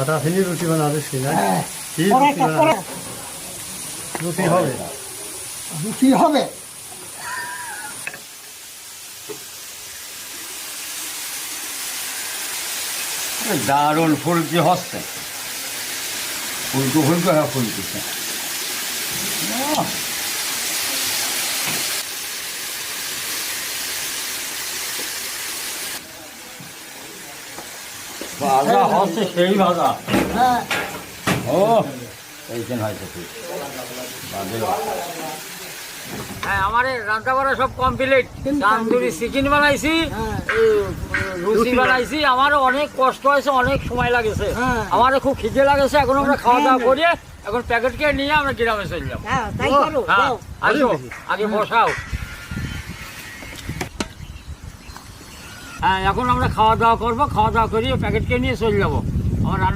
আটা ফেলে রুটি বানাবে সে না কি রুটি হবে রুটি হবে। দারুণ ফুলকি হচ্ছে, ফুলকো ফুলকো হ্যাঁ ফুলকি। ভাজা হচ্ছে সেই ভাজা। হ্যাঁ ও এইখানে হয়েছে ঠিক। হ্যাঁ, আমার রান্না বাড়া সব কমপ্লিট। তান্দুরি চিকেন বানাইছি, লুচি বানাইছি। আমারও অনেক কষ্ট হয়েছে, অনেক সময় লাগেছে। আমারও খুব খিদে লাগেছে। এখন আমরা খাওয়া দাওয়া করি, এখন প্যাকেট কে নিয়ে আমরা গ্রামে চলে যাবো। তাই করো। হ্যাঁ, আসো আগে বসাও। হ্যাঁ, এখন আমরা খাওয়া দাওয়া করবো, খাওয়া দাওয়া করি প্যাকেটকে নিয়ে চলে যাবো। আমার